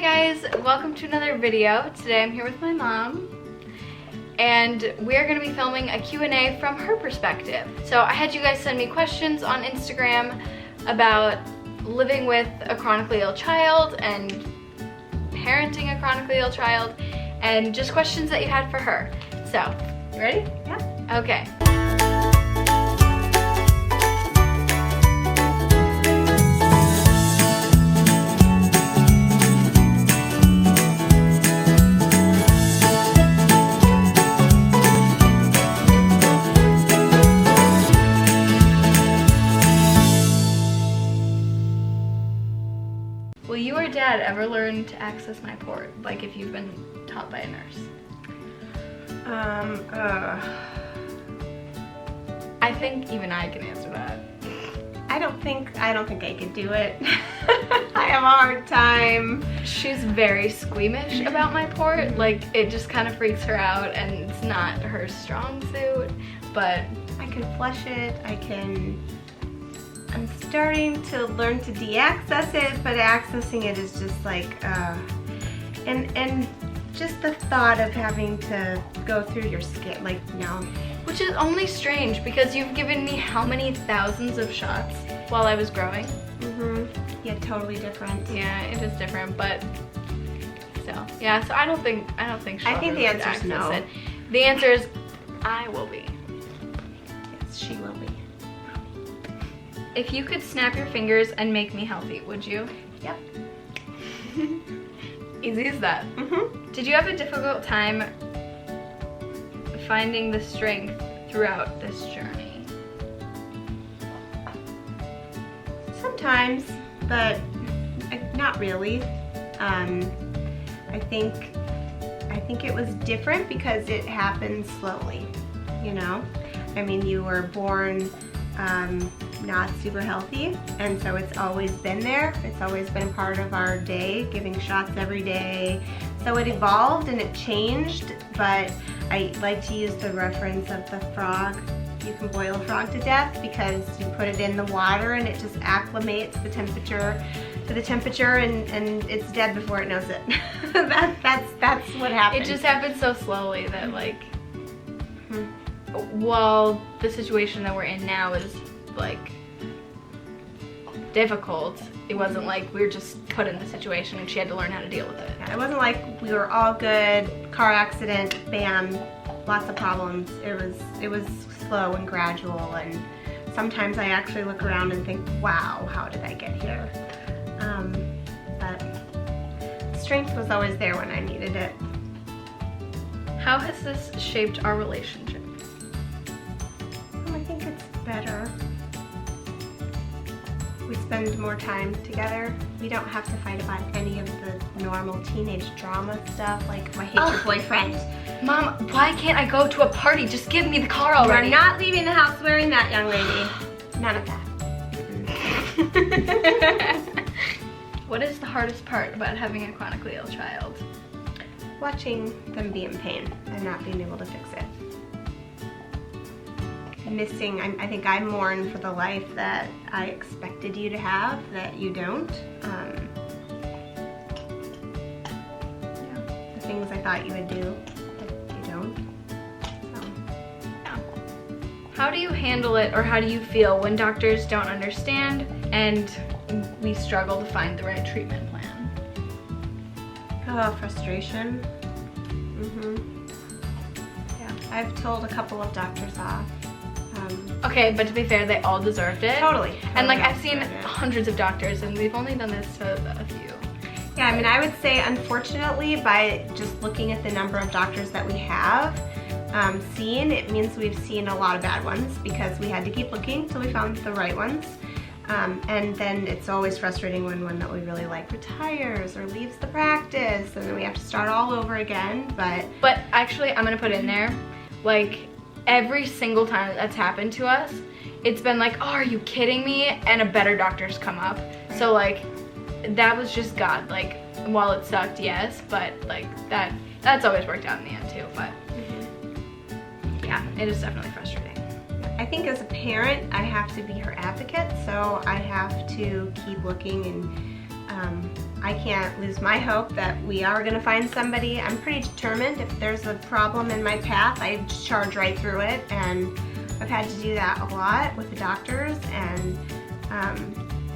guys, welcome to another video. Today I'm here with my mom and we're going to be filming a Q&A from her perspective. So I had you guys send me questions on Instagram about living with a chronically ill child and parenting a chronically ill child and just questions that you had for her. So, you ready? Yeah. Okay. Will you or Dad ever learn to access my port, like if you've been taught by a nurse? I think even I can answer that. I don't think I could do it. I have a hard time. She's very squeamish about my port. Like, it just kind of freaks her out and it's not her strong suit, but I can flush it, I'm starting to learn to de-access it, but accessing it is just like, and just the thought of having to go through your skin, like, no. Which is only strange because you've given me how many thousands of shots while I was growing? Yeah, totally different. Yeah, it is different, but so yeah. So I don't think she'll I think ever the learn to answer is no. access it. The answer is I will be. Yes, she will be. If you could snap your fingers and make me healthy, would you? Yep. Easy as that. Did you have a difficult time finding the strength throughout this journey? Sometimes, but not really. I think it was different because it happened slowly, you know? I mean, you were born not super healthy, and so it's always been there. It's always been a part of our day, giving shots every day. So it evolved and it changed, but I like to use the reference of the frog. You can boil a frog to death because you put it in the water and it just acclimates the temperature to the temperature, and it's dead before it knows it. That's what happens. It just happened so slowly that, like, while the situation that we're in now is like difficult, it wasn't like we were just put in the situation and she had to learn how to deal with it. Yeah, it wasn't like we were all good, car accident, bam, lots of problems. It was slow and gradual, and sometimes I actually look around and think, wow, how did I get here? But strength was always there when I needed it. How has this shaped our relationship? I think it's better. We spend more time together. We don't have to fight about any of the normal teenage drama stuff, like, I hate your boyfriend. Mom, why can't I go to a party? Just give me the car already. You're not leaving the house wearing that, young lady. None of that. What is the hardest part about having a chronically ill child? Watching them be in pain and not being able to fix it. Missing, I think I mourn for the life that I expected you to have that you don't. The things I thought you would do that you don't. So. Yeah. How do you handle it, or how do you feel when doctors don't understand and we struggle to find the right treatment plan? Oh, frustration. Yeah, I've told a couple of doctors off. Okay, but to be fair, they all deserved it. Totally. And like, I've seen hundreds of doctors and we've only done this to a few. Yeah, I mean, I would say, unfortunately, by just looking at the number of doctors that we have seen, it means we've seen a lot of bad ones because we had to keep looking till we found the right ones. And then it's always frustrating when one that we really like retires or leaves the practice, and then we have to start all over again, But actually, I'm gonna put in there, like, every single time that's happened to us, it's been like, oh, are you kidding me? And a better doctor's come up. Right. So, like, that was just God. Like, while it sucked, yes, but, like, that's always worked out in the end, too. But, yeah, it is definitely frustrating. I think as a parent, I have to be her advocate, so I have to keep looking, and I can't lose my hope that we are going to find somebody. I'm pretty determined. If there's a problem in my path, I charge right through it, and I've had to do that a lot with the doctors, and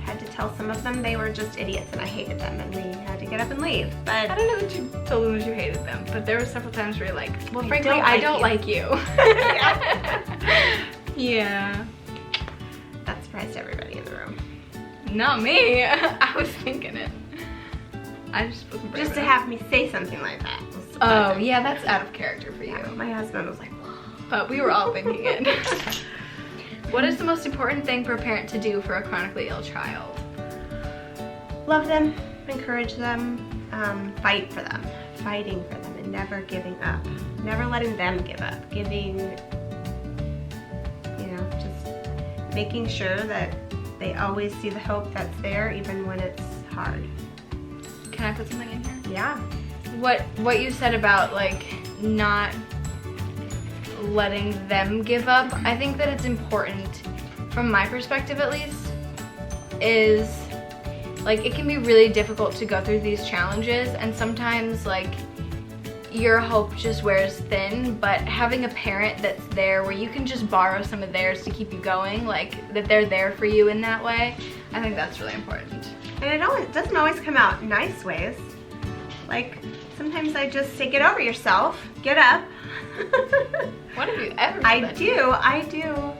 had to tell some of them they were just idiots and I hated them, and we had to get up and leave. But I don't know that you told them that you hated them, but there were several times where you're like, well, frankly, don't I like don't you. like you. Yeah. Yeah. That surprised everybody in the room. Not me. I was thinking it. I just wasn't brave Just to enough. have me say something like that was Oh, surprising. yeah, that's out of character for you. Yeah, my husband was like, But we were all thinking it. What is the most important thing for a parent to do for a chronically ill child? love them, encourage them, fight for them, fighting for them, and never giving up. Never letting them give up. Giving, you know, just making sure that they always see the hope that's there even when it's hard. Can I put something in here? Yeah. What you said about like not letting them give up, I think that it's important, from my perspective at least, is like it can be really difficult to go through these challenges, and sometimes like your hope just wears thin, but having a parent that's there where you can just borrow some of theirs to keep you going, like that they're there for you in that way, I think that's really important. And it doesn't always come out in nice ways. Like, sometimes I just say, get over yourself, get up. What have you ever I done? do.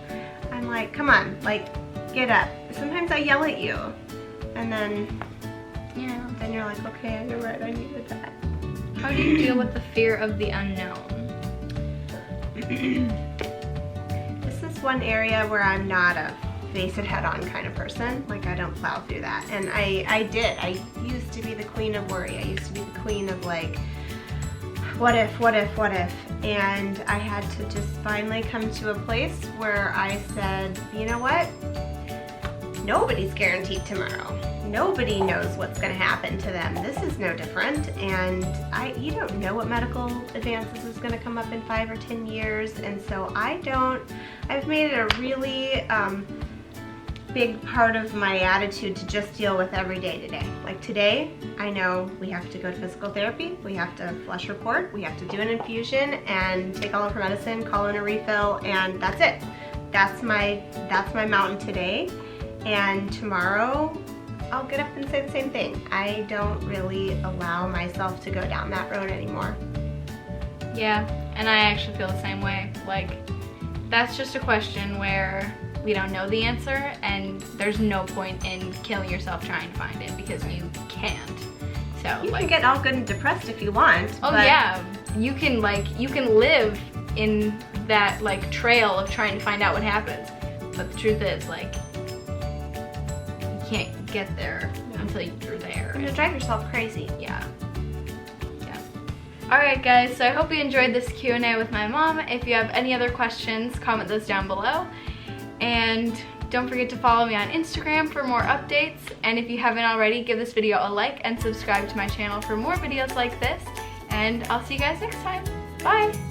I'm like, come on, like, get up. Sometimes I yell at you. And then you're like, okay, you're right, I needed that. How do you deal with the fear of the unknown? This is one area where I'm not a face it head on kind of person. Like, I don't plow through that. And I did. I used to be the queen of worry. I used to be the queen of like, what if? And I had to just finally come to a place where I said, you know what? Nobody's guaranteed tomorrow. Nobody knows what's going to happen to them. This is no different, and you don't know what medical advances is going to come up in 5 or 10 years, and so I've made it a really big part of my attitude to just deal with every day today. Like today, I know we have to go to physical therapy, we have to flush her port, we have to do an infusion and take all of her medicine, call in a refill, and that's it. That's my mountain today, and tomorrow I'll get up and say the same thing. I don't really allow myself to go down that road anymore. Yeah, and I actually feel the same way. Like, that's just a question where we don't know the answer, and there's no point in killing yourself trying to find it because you can't. So You like, can get all good and depressed if you want. oh but yeah, you can live in that like trail of trying to find out what happens. But the truth is, like, you can't get there until you're there. And to drive yourself crazy. Yeah. Alright guys, so I hope you enjoyed this Q&A with my mom. If you have any other questions, comment those down below. And don't forget to follow me on Instagram for more updates. And if you haven't already, give this video a like and subscribe to my channel for more videos like this. And I'll see you guys next time. Bye!